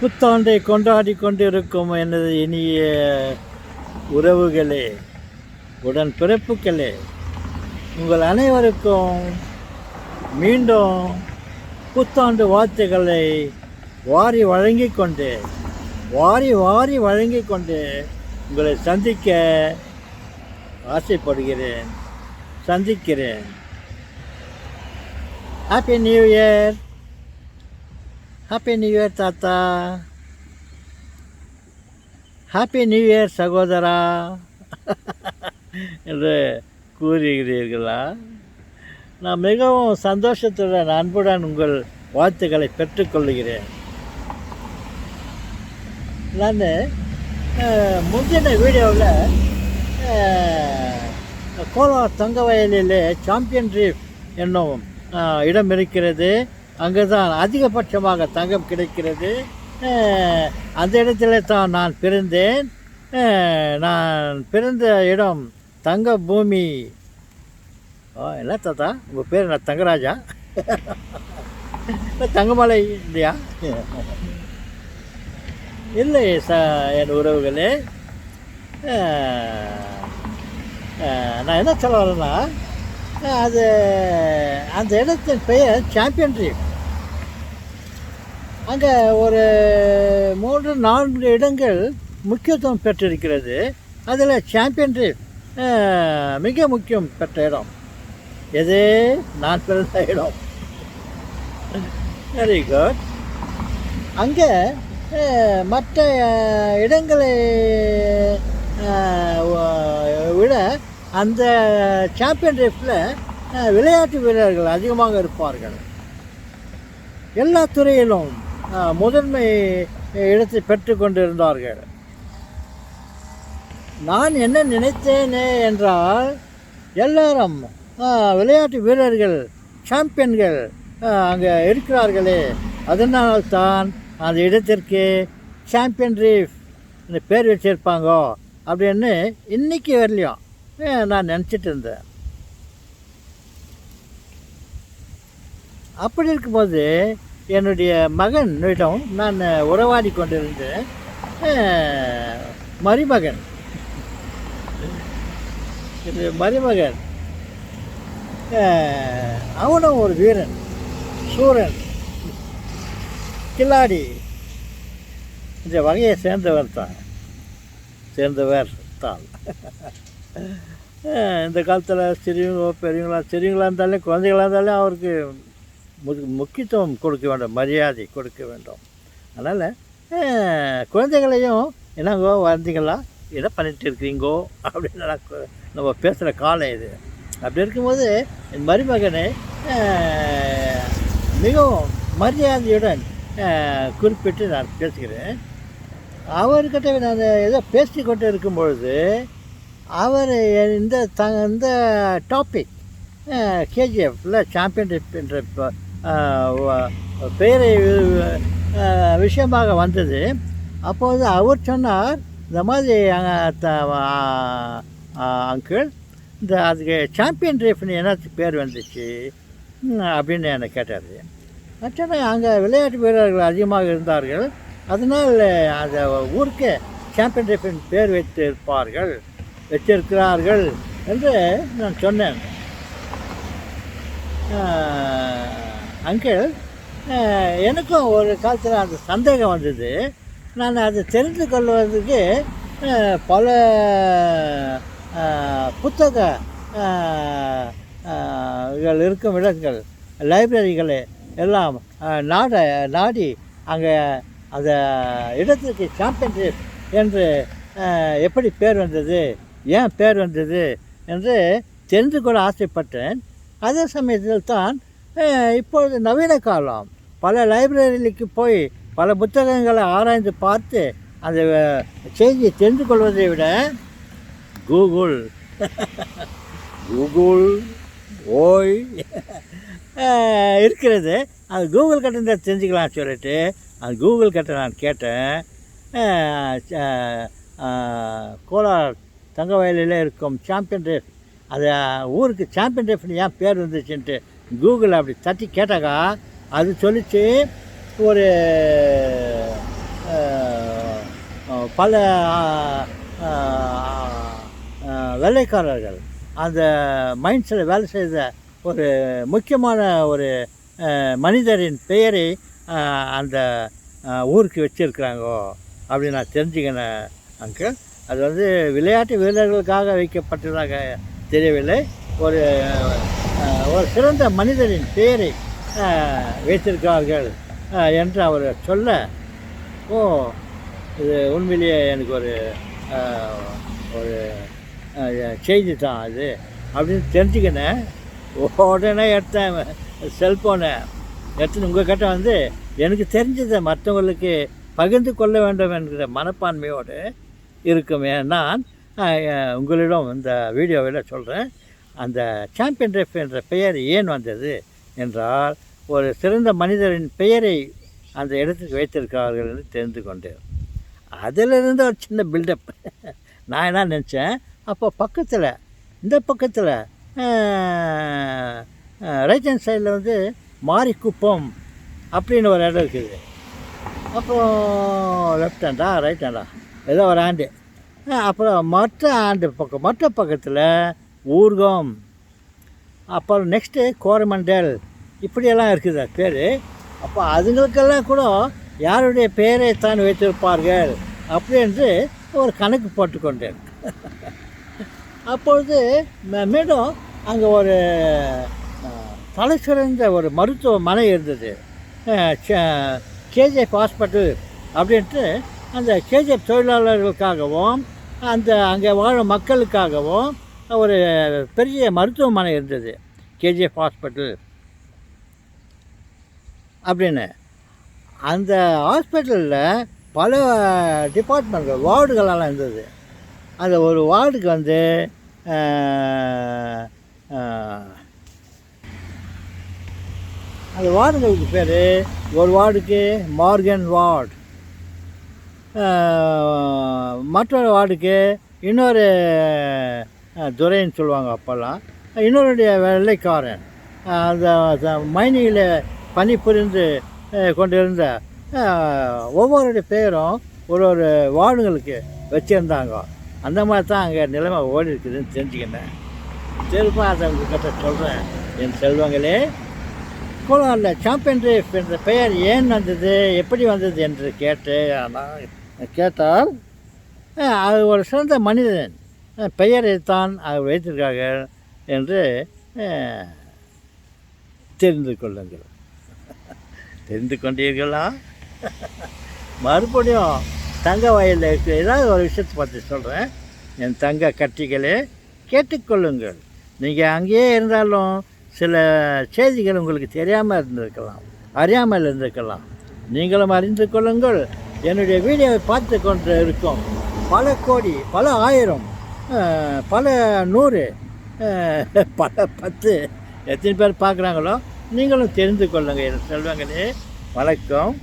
புத்தாண்டை கொண்டாடி கொண்டிருக்கும் எனது இனிய உறவுகளே, உடன் பிறப்புகளே, உங்கள் அனைவருக்கும் மீண்டும் புத்தாண்டு வாழ்த்துக்களை வாரி வழங்கி கொண்டு உங்களை சந்திக்கிறேன். Happy new year, happy new year தாத்தா, ஹாப்பி நியூ இயர் சகோதரா என்று கூறுகிறீர்களா? நான் மிகவும் சந்தோஷத்துடன் அன்புடன் உங்கள் வாழ்த்துக்களை பெற்றுக்கொள்கிறேன். நான் முந்தின வீடியோவில் கோலார் தங்க வயலிலே சாம்பியன் ரீஃப் என்னும் இடம் இருக்கிறது. அங்கே தான் அதிகபட்சமாக தங்கம் கிடைக்கிறது. அந்த இடத்துல தான் நான் பிறந்தேன். நான் பிறந்த இடம் தங்க பூமி. என்ன தாத்தா உங்கள் பேர் என்ன, தங்கராஜா? தங்கமலை இல்லையா? இல்லை என் உறவுகளே, நான் என்ன சொல்ல வரேன்னா, அது அந்த இடத்தின் பெயர் சாம்பியன் ரீஃப். அங்கே ஒரு 3-4 இடங்கள் முக்கியத்துவம் பெற்றிருக்கிறது. அதில் சாம்பியன் ரீஃப் மிக முக்கியம் பெற்ற இடம். எது? நான் பிறந்த இடம். Very good. அங்கே மற்ற இடங்களை விட அந்த சாம்பியன் ரீஃபில் விளையாட்டு வீரர்கள் அதிகமாக இருப்பார்கள். எல்லா துறையிலும் முதன்மை இடத்தை பெற்று கொண்டிருந்தார்கள். நான் என்ன நினைத்தேனே என்றால், எல்லாரும் விளையாட்டு வீரர்கள், சாம்பியன்கள் அங்கே இருக்கிறார்களே, அதனால்தான் அந்த இடத்திற்கு சாம்பியன் ரீஃப் இந்த பேர் வச்சுருப்பாங்கோ அப்படின்னு இன்றைக்கி வரலையும் நான் நினச்சிட்டு இருந்தேன். அப்படி இருக்கும்போது என்னுடைய மகனிடம் நான் உறவாடி கொண்டிருந்தேன். மருமகன் அவனும் ஒரு வீரன், சூரன், கில்லாடி இந்த வகையை சேர்ந்தவர் தான். இந்த காலத்தில் பெரியவங்களா இருந்தாலே குழந்தைகளாக இருந்தாலே அவருக்கு முக்கியத்துவம் கொடுக்க வேண்டும், மரியாதை கொடுக்க வேண்டும். அதனால் குழந்தைகளையும் என்னங்கோ வந்தீங்களா, என்ன பண்ணிட்டு இருக்கிறீங்கோ அப்படின்னு நம்ம பேசுகிற காலம் இது. அப்படி இருக்கும்போது என் மருமகனை மிகவும் மரியாதையுடன் குறிப்பிட்டு நான் பேசுகிறேன். அவர்கிட்ட நான் ஏதோ பேசி கொண்டு இருக்கும்பொழுது அவர் இந்த டாபிக் கேஜிஎஃப்பில் சாம்பியன்ஷிப் என்ற பெயரை விஷயமாக வந்தது. அப்போது அவர் சொன்னார், இந்த மாதிரி அங்கிள், இந்த அதுக்கு சாம்பியன் ரீஃப்னு என்ன பேர் வந்துச்சு அப்படின்னு என்னை கேட்டார். சொன்னால் அங்கே விளையாட்டு வீரர்கள் அதிகமாக இருந்தார்கள், அதனால் அந்த ஊருக்கு சாம்பியன் ரீஃபின் பேர் வச்சிருக்கிறார்கள் என்று நான் சொன்னேன். அங்கிள், எனக்கும் ஒரு காலத்தில் அந்த சந்தேகம் வந்தது. நான் அதை தெரிந்து கொள்வதற்கு பல புத்தக இருக்கும் இடங்கள், லைப்ரரிகளை எல்லாம் நாடி அங்கே அந்த இடத்துக்கு சாம்பியன் ரீஃப் என்று எப்படி பேர் வந்தது, ஏன் பேர் வந்தது என்று தெரிந்து கொள்ள ஆசைப்பட்டேன். அதே சமயத்தில் தான் இப்பொழுது நவீன காலம், பல லைப்ரரிகளுக்கு போய் பல புத்தகங்களை ஆராய்ந்து பார்த்து அந்த செய்தியை தெரிந்து கொள்வதை விட கூகுள் இருக்கிறது. அது கூகுள் கிட்ட தெரிஞ்சுக்கலாம் சொல்லிட்டு அது கூகுள் கிட்ட நான் கேட்டேன். கோலார் தங்க வயலில் இருக்கும் சாம்பியன் ரீஃப், அது ஊருக்கு சாம்பியன் ரீஃப்னு ஏன் பேர் வந்துச்சுன்ட்டு கூகுள் அப்படி தட்டி கேட்டாக்கா அது சொல்லிச்சு, ஒரு பல வெள்ளைக்காரர்கள் அந்த மைன்ஸில் வேலை செய்த ஒரு முக்கியமான ஒரு மனிதரின் பெயரை அந்த ஊருக்கு வச்சுருக்குறாங்கோ அப்படின்னு நான் தெரிஞ்சுக்கினேன் அங்கிள். அது வந்து விளையாட்டு வீரர்களுக்காக வைக்கப்பட்டதாக தெரியவில்லை, ஒரு ஒரு சிறந்த மனிதரின் பெயரை வைத்திருக்கிறார்கள் என்று அவர் சொல்ல, ஓ இது உண்மையிலேயே எனக்கு ஒரு ஒரு செய்தி தான் அது அப்படின்னு தெரிஞ்சுக்கினேன். உடனே எடுத்தேன் செல்ஃபோனை எடுத்துன்னு உங்கள்கிட்ட வந்து எனக்கு தெரிஞ்சதை மற்றவங்களுக்கு பகிர்ந்து கொள்ள வேண்டும் என்கிற மனப்பான்மையோடு இருக்குமே நான் உங்களிடம் இந்த வீடியோவில் சொல்கிறேன். அந்த சாம்பியன் ரேஃப் என்ற பெயர் ஏன் வந்தது என்றால், ஒரு சிறந்த மனிதரின் பெயரை அந்த இடத்துக்கு வைத்திருக்கிறார்கள் என்று தெரிந்து கொண்டேன். அதிலிருந்து ஒரு சின்ன பில்டப். நான் என்ன நினச்சேன், அப்போ பக்கத்தில் இந்த பக்கத்தில் ரைட் ஹேண்ட் சைடில் வந்து மாரிக்குப்பம் அப்படின்னு ஒரு இடம் இருக்குது. அப்புறம் லெஃப்ட் ஹேண்டா ரைட் ஹேண்டா ஏதோ ஒரு ஹேண்டு. அப்புறம் மற்ற பக்கத்தில் ஊர்கம், அப்புறம் நெக்ஸ்ட்டு கோரமண்டல், இப்படியெல்லாம் இருக்குது பேர். அப்போ அதுங்களுக்கெல்லாம் கூட யாருடைய பெயரை தான் வைத்திருப்பார்கள் அப்படி என்று ஒரு கணக்கு போட்டுக்கொண்டேன். அப்பொழுது மீண்டும் அங்கே ஒரு தலை சிறந்த ஒரு மருத்துவமனை இருந்தது, கேஜிஎஃப் ஹாஸ்பிட்டல் அப்படின்ட்டு. அந்த கேஜிஎஃப் தொழிலாளர்களுக்காகவும் அங்கே வாழும் மக்களுக்காகவும் ஒரு பெரிய மருத்துவமனை இருந்தது, கேஜிஎஃப் ஹாஸ்பிட்டல் அப்படின்னு. அந்த ஹாஸ்பிட்டலில் பல டிபார்ட்மெண்ட்கள் வார்டுகளெல்லாம் இருந்தது. அந்த ஒரு வார்டுக்கு வந்து அந்த வார்டுகளுக்கு பேர், ஒரு வார்டுக்கு மார்கன் வார்டு, மற்றொரு வார்டுக்கு இன்னொரு துரைன்னு சொல்லுவாங்க அப்போல்லாம், இன்னொருடைய வெள்ளைக்காரன் அந்த மைனிங்கில் பணிபுரிந்து கொண்டிருந்த ஒவ்வொருடைய பேரும் ஒரு வார்டுகளுக்கு வச்சுருந்தாங்க. அந்த மாதிரி தான் அங்கே நிலைமை ஓடி இருக்குதுன்னு தெரிஞ்சுக்கினேன். திரும்ப அதை உங்கள்கிட்ட சொல்கிறேன் என் செல்வங்களே. கோலாரில் சாம்பியன் ரேஃப் என்ற பெயர் ஏன் வந்தது, எப்படி வந்தது என்று கேட்டால் அது ஒரு சிறந்த மனிதன் பெயரை தான் அவர் வைத்திருக்கார்கள் என்று தெரிந்து கொள்ளுங்கள். தெரிந்து கொண்டீர்களா? மறுபடியும் தங்க வயலில் இருக்கிற ஏதாவது ஒரு விஷயத்தை பற்றி சொல்கிறேன். என் தங்க கட்டிகளே கேட்டுக்கொள்ளுங்கள். நீங்கள் அங்கேயே இருந்தாலும் சில செய்திகள் உங்களுக்கு தெரியாமல் இருந்திருக்கலாம், அறியாமல் இருந்திருக்கலாம். நீங்களும் அறிந்து கொள்ளுங்கள். என்னுடைய வீடியோவை பார்த்து கொண்டு இருக்கும் பல கோடி, பல ஆயிரம், பல 100, பல 10 எத்தனை பேர் பார்க்குறாங்களோ நீங்களும் தெரிந்து கொள்ளுங்கள் என் செல்வங்களே. வணக்கம்.